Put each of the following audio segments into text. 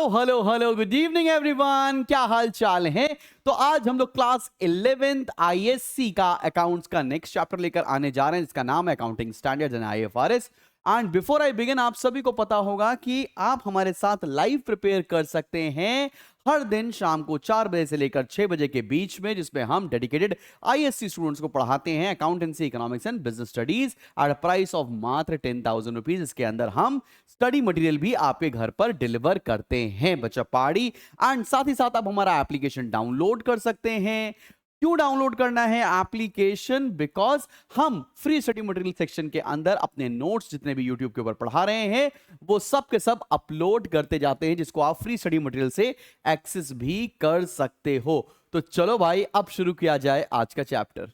Hello hello hello, good evening everyone. क्या हाल चाल है? तो आज हम लोग क्लास 11th आईएससी का अकाउंट्स का नेक्स्ट चैप्टर लेकर आने जा रहे हैं, जिसका नाम है accounting standards and IFRS. And before I begin, आप सभी को पता होगा कि आप हमारे साथ लाइव प्रिपेयर कर सकते हैं हर दिन शाम को 4 बजे से लेकर 6 बजे के बीच में, जिसमें हम डेडिकेटेड आईएससी स्टूडेंट्स को पढ़ाते हैं accountancy, economics and business studies at price of मात्र 10,000 रुपीज। इसके अंदर हम स्टडी मटेरियल भी आपके घर पर डिलीवर करते हैं बच्चा पाड़ी। एंड साथ ही साथ आप हमारा एप्लीकेशन डाउनलोड कर सकते हैं। क्यों डाउनलोड करना है एप्लीकेशन? बिकॉज हम फ्री स्टडी मटेरियल सेक्शन के अंदर अपने नोट्स जितने भी यूट्यूब के ऊपर पढ़ा रहे हैं वो सब के सब अपलोड करते जाते हैं, जिसको आप फ्री स्टडी मटेरियल से एक्सेस भी कर सकते हो। तो चलो भाई, अब शुरू किया जाए आज का चैप्टर।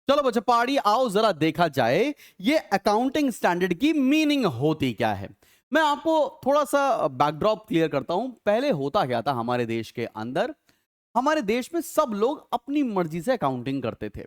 चलो बच्चा पाड़ी, आओ जरा देखा जाए ये अकाउंटिंग स्टैंडर्ड की मीनिंग होती क्या है। मैं आपको थोड़ा सा बैकड्रॉप क्लियर करता हूं। पहले होता क्या था हमारे देश के अंदर? हमारे देश में सब लोग अपनी मर्जी से अकाउंटिंग करते थे।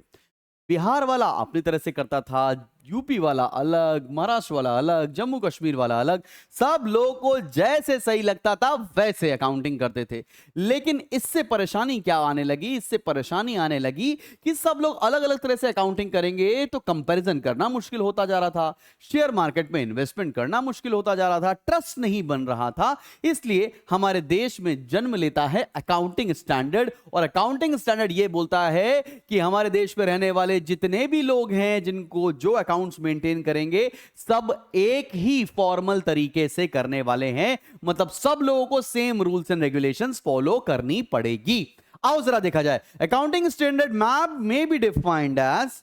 बिहार वाला अपनी तरह से करता था, यूपी वाला अलग, महाराष्ट्र वाला अलग, जम्मू कश्मीर वाला अलग। सब लोगों को जैसे सही लगता था वैसे अकाउंटिंग करते थे। लेकिन इससे परेशानी क्या आने लगी? इससे परेशानी आने लगी कि सब लोग अलग अलग तरह से अकाउंटिंग करेंगे तो कंपैरिजन करना मुश्किल होता जा रहा था, शेयर मार्केट में इन्वेस्टमेंट करना मुश्किल होता जा रहा था, ट्रस्ट नहीं बन रहा था। इसलिए हमारे देश में जन्म लेता है अकाउंटिंग स्टैंडर्ड। और अकाउंटिंग स्टैंडर्ड यह बोलता है कि हमारे देश में रहने वाले जितने भी लोग हैं जिनको जो अकाउंट्स मेंटेन करेंगे सब एक ही फॉर्मल तरीके से करने वाले हैं। मतलब सब लोगों को same rules and regulations follow करनी पड़ेगी। आओ जरा देखा जाए। अकाउंटिंग स्टैंडर्ड मैप में बी डिफाइंड एज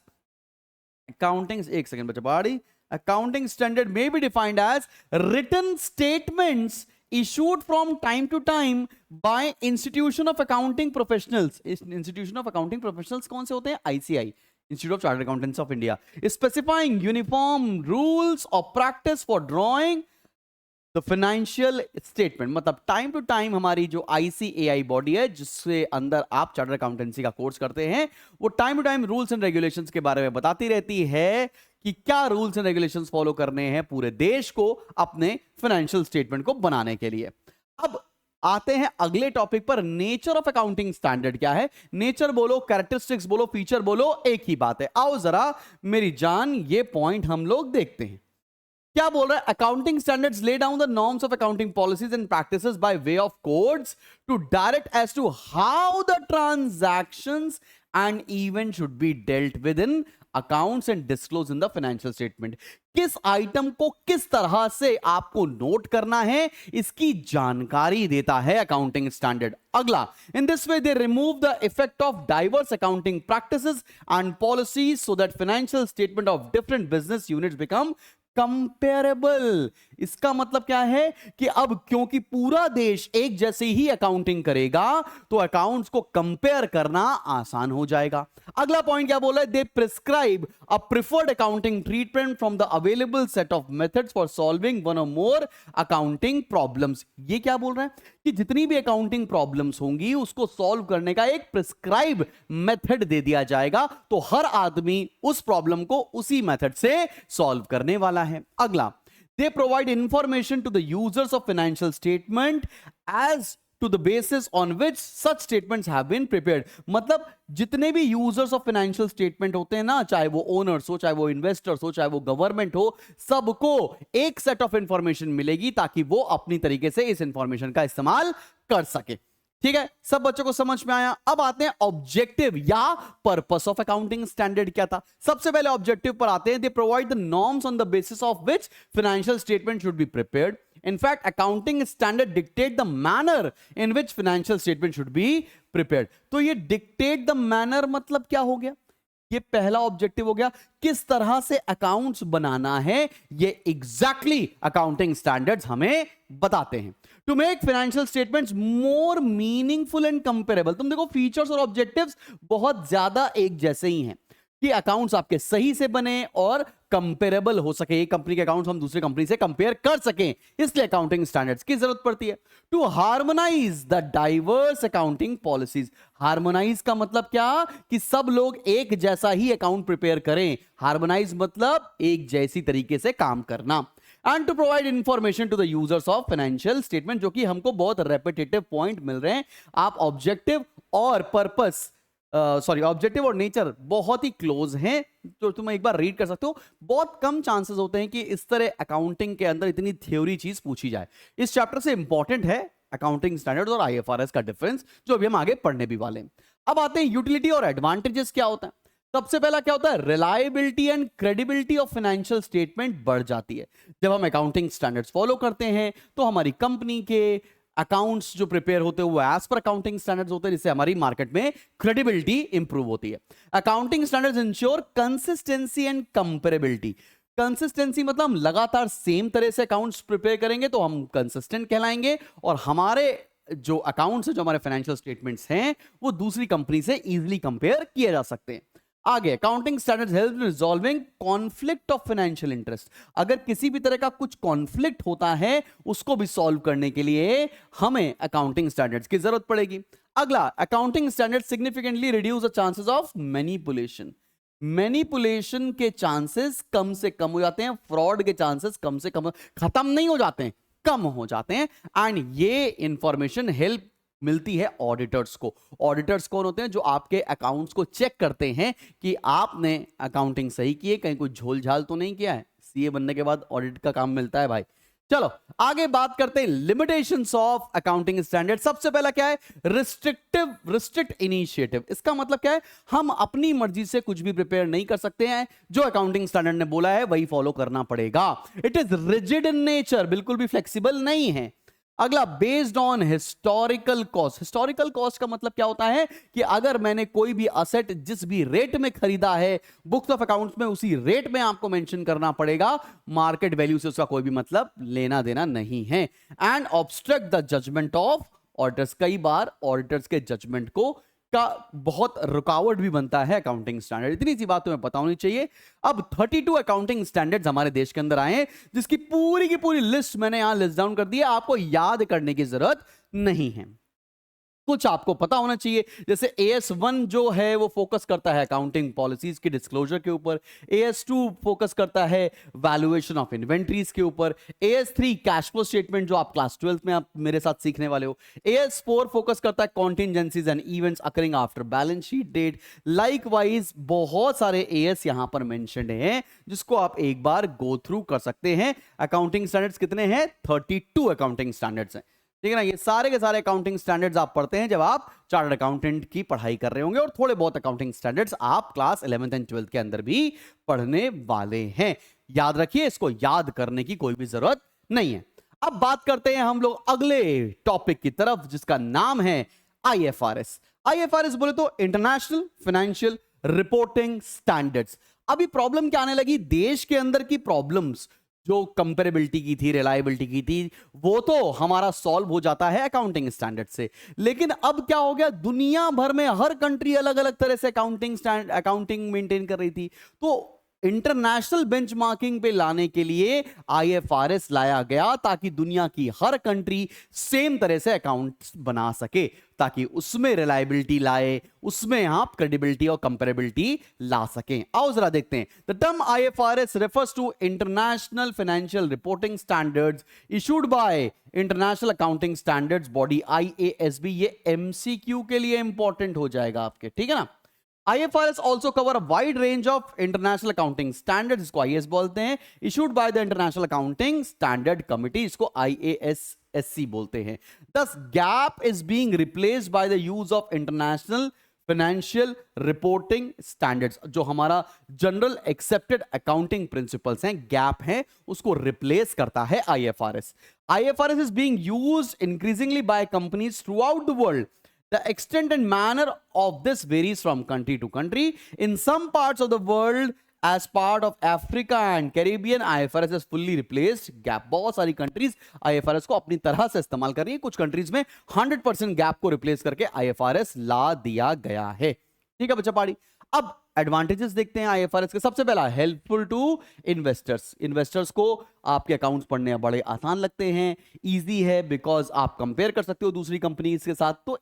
अकाउंटिंग, एक सेकंड बच्चा पाड़ी, अकाउंटिंग स्टैंडर्ड में be defined as written statements issued from time to time by institution of accounting professionals। institution of accounting professionals कौन से होते हैं? ICI, Institute of Chartered Accountants of India, specifying uniform rules of practice for drawing the financial statement। मतलब time to time हमारी जो ICAI body है जिससे अंदर आप चार्टर्ड अकाउंटेंसी का कोर्स करते हैं, वो time to time rules and regulations के बारे में बताती रहती है कि क्या रूल्स एंड रेगुलेशंस फॉलो करने हैं पूरे देश को अपने फाइनेंशियल स्टेटमेंट को बनाने के लिए। अब आते हैं अगले टॉपिक पर। नेचर ऑफ अकाउंटिंग स्टैंडर्ड क्या है? नेचर बोलो, कैरेक्टरिस्टिक्स बोलो, फीचर बोलो, एक ही बात है। आओ जरा मेरी जान ये पॉइंट हम लोग देखते हैं। क्या बोल रहा है? Accounting standards lay down the norms of accounting policies and practices by way of codes to direct as to how the transactions and event should be dealt with in accounts and disclose in the financial statement. किस item को किस तरह से आपको note करना है इसकी जानकारी देता है अकाउंटिंग स्टैंडर्ड। अगला, in this way they remove the effect of diverse accounting practices and policies so that financial statement of different business units become comparable. इसका मतलब क्या है कि अब क्योंकि पूरा देश एक जैसे ही अकाउंटिंग करेगा तो अकाउंट्स को कंपेयर करना आसान हो जाएगा। अगला पॉइंट क्या बोला है? They prescribe a preferred accounting treatment from the available set of methods for solving one और मोर अकाउंटिंग प्रॉब्लम्स। ये क्या बोल रहे हैं कि जितनी भी अकाउंटिंग प्रॉब्लम्स होंगी उसको सॉल्व करने का एक प्रिस्क्राइब मेथड दे दिया जाएगा, तो हर आदमी उस प्रॉब्लम को उसी मेथड से सॉल्व करने वाला है। अगला, they provide information to the users of financial statement as to the basis on which such statements have been prepared। मतलब जितने भी यूजर्स ऑफ फाइनेंशियल स्टेटमेंट होते हैं ना, चाहे वो ओनर्स हो, चाहे वो इन्वेस्टर्स हो, चाहे वो गवर्नमेंट हो, सबको एक सेट ऑफ इंफॉर्मेशन मिलेगी ताकि वो अपनी तरीके से इस इंफॉर्मेशन का इस्तेमाल कर सके। ठीक है, सब बच्चों को समझ में आया? अब आते हैं ऑब्जेक्टिव या पर्पस ऑफ अकाउंटिंग स्टैंडर्ड क्या था। सबसे पहले ऑब्जेक्टिव पर आते हैं। They provide the norms on the basis of which financial statement should be prepared. In fact, accounting standard dictate the manner in which financial statement should be prepared। तो ये dictate the manner मतलब क्या हो गया? ये पहला objective हो गया। किस तरह से अकाउंट्स बनाना है ये एग्जैक्टली अकाउंटिंग स्टैंडर्ड्स हमें बताते हैं। To make financial statements more meaningful and comparable. तुम देखो, फीचर्स और ऑब्जेक्टिव्स बहुत ज्यादा एक जैसे ही हैं कि अकाउंट्स आपके सही से बने और कंपेरेबल हो सके। एक कंपनी के अकाउंट्स हम दूसरे कंपनी से कंपेयर कर सकें, इसलिए अकाउंटिंग स्टैंडर्ड्स की जरूरत पड़ती है। To harmonise the diverse accounting policies. Harmonise का मतलब क्या? कि सब लोग एक जैसा ही अकाउंट प्रिपेयर करें। हार्मोनाइज मतलब एक जैसी तरीके से काम करना। And to provide information to the users of financial statement, जो कि हमको बहुत रेपिटेटिव पॉइंट मिल रहे हैं। आप ऑब्जेक्टिव और पर्पस ऑब्जेक्टिव और नेचर बहुत ही क्लोज हैं, तो तुम एक बार रीड कर सकते हो। बहुत कम चांसेस होते हैं कि इस तरह अकाउंटिंग के अंदर इतनी थ्योरी चीज पूछी जाए। इस चैप्टर से इंपॉर्टेंट है अकाउंटिंग स्टैंडर्ड्स और आईएफआरएस का डिफरेंस, जो अभी हम आगे पढ़ने भी वाले हैं। अब आते हैं यूटिलिटी और एडवांटेजेस क्या होता है। सबसे पहला क्या होता है, reliability and credibility of financial statement बढ़ जाती है। जब हम अकाउंटिंग स्टैंडर्ड्स फॉलो करते हैं तो हमारी कंपनी के अकाउंट्स जो प्रिपेयर होते हैं वो एज पर अकाउंटिंग स्टैंडर्ड्स होते हैं, जिससे हमारी मार्केट में क्रेडिबिलिटी इंप्रूव होती है। Accounting standards ensure consistency and comparability. Consistency मतलब हम लगातार सेम तरह से अकाउंट्स प्रिपेयर करेंगे तो हम कंसिस्टेंट कहलाएंगे, और हमारे जो अकाउंट्स है, जो हमारे फाइनेंशियल स्टेटमेंट्स हैं, वो दूसरी कंपनी से इजीली कंपेयर किए जा सकते हैं। आगे, accounting standards help resolving conflict of financial interest. अगर किसी भी तरह का कुछ कॉन्फ्लिक्ट होता है उसको भी सॉल्व करने के लिए हमें अकाउंटिंग स्टैंडर्ड्स की जरूरत पड़ेगी। अगला, accounting standards significantly reduce the chances of manipulation. Manipulation के चांसेस कम से कम हो जाते हैं, फ्रॉड के चांसेस कम से कम, खत्म नहीं हो जाते हैं, कम हो जाते हैं। एंड ये इंफॉर्मेशन हेल्प मिलती है ऑडिटर्स को। ऑडिटर्स कौन होते हैं, जो आपके अकाउंट्स को चेक करते हैं कि आपने अकाउंटिंग सही की है, कहीं कोई झोल झाल तो नहीं किया है। सीए बनने के बाद ऑडिट का काम मिलता है भाई। चलो आगे बात करते हैं लिमिटेशंस ऑफ अकाउंटिंग स्टैंडर्ड। सबसे पहला क्या है, रिस्ट्रिक्ट इनिशिएटिव। इसका मतलब क्या है, हम अपनी मर्जी से कुछ भी प्रिपेयर नहीं कर सकते हैं, जो अकाउंटिंग स्टैंडर्ड ने बोला है वही फॉलो करना पड़ेगा। It is rigid in nature, बिल्कुल भी फ्लेक्सिबल नहीं है। अगला, based on historical cost. Historical cost का मतलब क्या होता है कि अगर मैंने कोई भी असेट जिस भी रेट में खरीदा है, बुक्स ऑफ अकाउंट्स में उसी रेट में आपको मेंशन करना पड़ेगा। मार्केट वैल्यू से उसका कोई भी मतलब लेना देना नहीं है। And obstruct the judgement of auditors. कई बार ऑडिटर्स के जजमेंट को का बहुत रुकावट भी बनता है अकाउंटिंग स्टैंडर्ड। इतनी सी बात तुम्हें पता होनी चाहिए। अब 32 अकाउंटिंग स्टैंडर्ड्स हमारे देश के अंदर आए हैं, जिसकी पूरी की पूरी लिस्ट मैंने यहां लिस्ट डाउन कर दी है, आपको याद करने की जरूरत नहीं है। कुछ आपको पता होना चाहिए, जैसे AS1 जो है वो फोकस करता है अकाउंटिंग पॉलिसीज की डिस्क्लोजर के ऊपर, AS2 फोकस करता है वैल्यूएशन ऑफ इन्वेंट्रीज के ऊपर, AS3 कैश फ्लो स्टेटमेंट जो आप क्लास 12th में आप मेरे साथ सीखने वाले हो, AS4 फोकस करता है contingencies and events occurring after balance sheet date. Likewise बहुत सारे AS यहां पर मेंशन्ड हैं, जिसको आप एक बार गो थ्रू कर सकते हैं। अकाउंटिंग स्टैंडर्ड्स कितने हैं, 32 अकाउंटिंग स्टैंडर्ड्स हैं, ठीक है ना। ये सारे के सारे अकाउंटिंग स्टैंडर्ड्स आप पढ़ते हैं जब आप चार्टर्ड अकाउंटेंट की पढ़ाई कर रहे होंगे, और थोड़े बहुत अकाउंटिंग स्टैंडर्ड्स आप क्लास 11th एंड 12th के अंदर भी पढ़ने वाले हैं। याद रखिए, इसको याद करने की कोई भी जरूरत नहीं है। अब बात करते हैं हम लोग अगले टॉपिक की तरफ, जिसका नाम है IFRS। IFRS बोले तो इंटरनेशनल फाइनेंशियल रिपोर्टिंग स्टैंडर्ड्स। अभी प्रॉब्लम क्या आने लगी, देश के अंदर की प्रॉब्लम्स जो कंपेरेबिलिटी की थी, रिलायबिलिटी की थी, वो तो हमारा सॉल्व हो जाता है अकाउंटिंग स्टैंडर्ड से। लेकिन अब क्या हो गया, दुनिया भर में हर कंट्री अलग अलग तरह से अकाउंटिंग मेंटेन कर रही थी, तो इंटरनेशनल बेंचमार्किंग पे लाने के लिए IFRS लाया गया, ताकि दुनिया की हर कंट्री सेम तरह से अकाउंट्स बना सके, ताकि उसमें रिलायबिलिटी लाए, उसमें आप क्रेडिबिलिटी और कंपेरेबिलिटी ला सकें। आओ जरा देखते हैं। The term IFRS refers to international financial reporting standards issued by international accounting standards body IASB। ये MCQ के लिए इंपॉर्टेंट हो जाएगा आपके, ठीक है ना। IFRS also cover a wide range of international accounting standards, इसको IAS बोलते हैं, issued by the International Accounting Standard Committee, इसको IASSC बोलते हैं। Thus, GAAP is being replaced by the use of International Financial Reporting Standards। जो हमारा General Accepted Accounting Principles हैं, GAAP है, उसको replace करता है IFRS। IFRS is being used increasingly by companies throughout the world. The extent and manner of this varies from country to country. In some parts of the world, as part of Africa and Caribbean, IFRS has fully replaced GAAP। बहुत सारी countries IFRS को अपनी तरह से इस्तेमाल कर रही है, कुछ कंट्रीज में 100% GAAP को रिप्लेस करके IFRS ला दिया गया है। ठीक है बच्चा पाड़ी। अब एडवांटेजेस देखते हैं IFRS के। सबसे पहला, हेल्पफुल टू इन्वेस्टर्स। इन्वेस्टर्स को आपके अकाउंट्स पढ़ने बड़े आसान लगते हैं, इजी है, बिकॉज आप कंपेयर कर सकते हो दूसरी कंपनीज के साथ, तो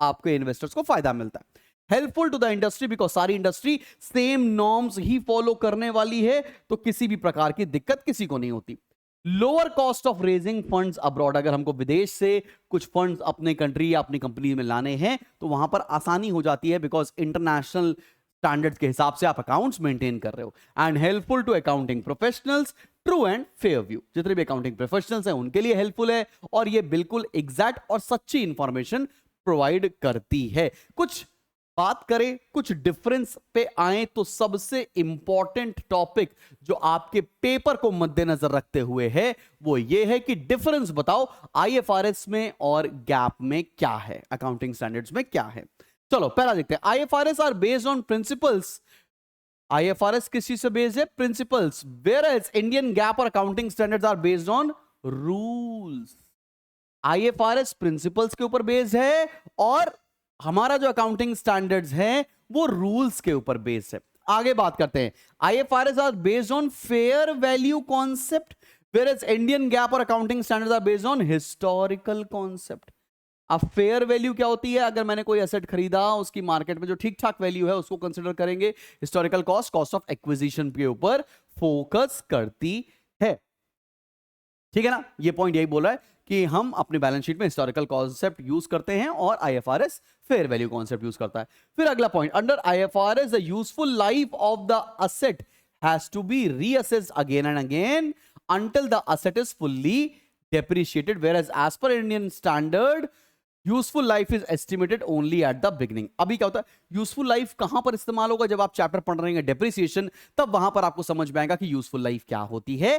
आपके इन्वेस्टर्स को फायदा मिलता है। Helpful to the industry, because सारी इंडस्ट्री सेम नॉर्म्स ही फॉलो करने वाली है, तो किसी भी प्रकार की दिक्कत किसी को नहीं होती। Lower cost of raising funds abroad, अगर हमको विदेश से कुछ फंड्स अपने कंट्री या अपनी कंपनी में लाने हैं तो वहां पर आसानी हो जाती है, बिकॉज इंटरनेशनल स्टैंडर्ड्स के हिसाब से आप अकाउंट्स मेंटेन कर रहे हो। And helpful to accounting professionals, true and fair view, जितने भी अकाउंटिंग प्रोफेशनल्स हैं उनके लिए हेल्पफुल है, और ये बिल्कुल एग्जैक्ट और सच्ची इंफॉर्मेशन प्रोवाइड करती है। कुछ बात करें, कुछ डिफरेंस पे आए, तो सबसे इंपॉर्टेंट टॉपिक जो आपके पेपर को मद्देनजर रखते हुए है वो ये है कि डिफरेंस बताओ आईएफआरएस में और गैप में क्या है, अकाउंटिंग स्टैंडर्ड्स में क्या है। चलो पहला देखते हैं। IFRS are based on principles. IFRS किस चीज से बेस्ड है? Principles. Whereas Indian GAAP और accounting standards are based on rules. IFRS principles के ऊपर बेस्ड है और हमारा जो अकाउंटिंग स्टैंडर्ड्स है वो रूल्स के ऊपर बेस्ड है। आगे बात करते हैं। IFRS are based on fair value concept, whereas Indian GAAP और accounting standards are based on historical concept. अब फेयर वैल्यू क्या होती है? अगर मैंने कोई एसेट खरीदा, उसकी मार्केट में जो ठीक ठाक वैल्यू है उसको कंसिडर करेंगे। Historical cost, cost of acquisition के ऊपर फोकस करती है। ठीक है ना? ये पॉइंट यही बोल रहा है कि हम अपने बैलेंस शीट में हिस्टोरिकल कॉन्सेप्ट यूज करते हैं और IFRS fair value concept use करता है। फिर अगला point, under IFRS the useful life of the asset has to be reassessed again and again until the asset is fully depreciated, whereas as per Indian standard useful life is estimated only at the beginning. अभी क्या होता है, useful life कहां पर इस्तेमाल होगा? जब आप चैप्टर पढ़ रहे हैं डेप्रिसिएशन, तब वहां पर आपको समझ में आएगा कि यूजफुल लाइफ क्या होती है।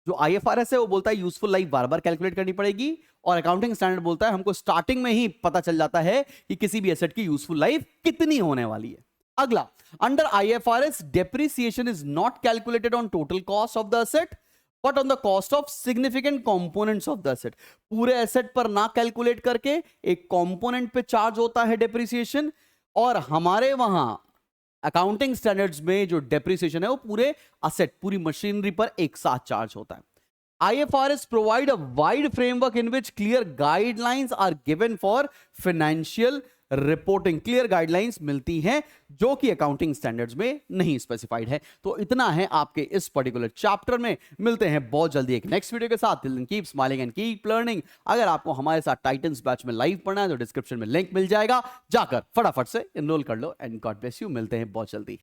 जो आईएफआरएस है वो बोलता है यूजफुल लाइफ बार बार कैलकुलेट करनी पड़ेगी, और अकाउंटिंग स्टैंडर्ड बोलता है हमको स्टार्टिंग में ही पता चल जाता है कि किसी भी एसेट की यूजफुल लाइफ कितनी होने वाली है। अगला, under IFRS depreciation is not calculated on total cost of the asset but on the cost of significant components of the asset. पूरे एसेट पर ना कैलकुलेट करके एक कंपोनेंट पे चार्ज होता है डेप्रिसिएशन, और हमारे वहां अकाउंटिंग स्टैंडर्ड्स में जो डेप्रिसिएशन है वो पूरे असेट, पूरी मशीनरी पर एक साथ चार्ज होता है। IFRS provide a wide framework in which clear guidelines are given for financial reporting. Clear guidelines मिलती हैं जो कि अकाउंटिंग स्टैंडर्ड्स में नहीं स्पेसिफाइड है। तो इतना है आपके इस पर्टिकुलर चैप्टर में। मिलते हैं बहुत जल्दी एक नेक्स्ट वीडियो के साथ। Till then keep smiling and keep learning. अगर आपको हमारे साथ टाइटन्स बैच में लाइव पढ़ना है तो डिस्क्रिप्शन में लिंक मिल जाएगा, जाकर फटाफट से एनरोल कर लो। And God bless you. मिलते हैं बहुत जल्दी।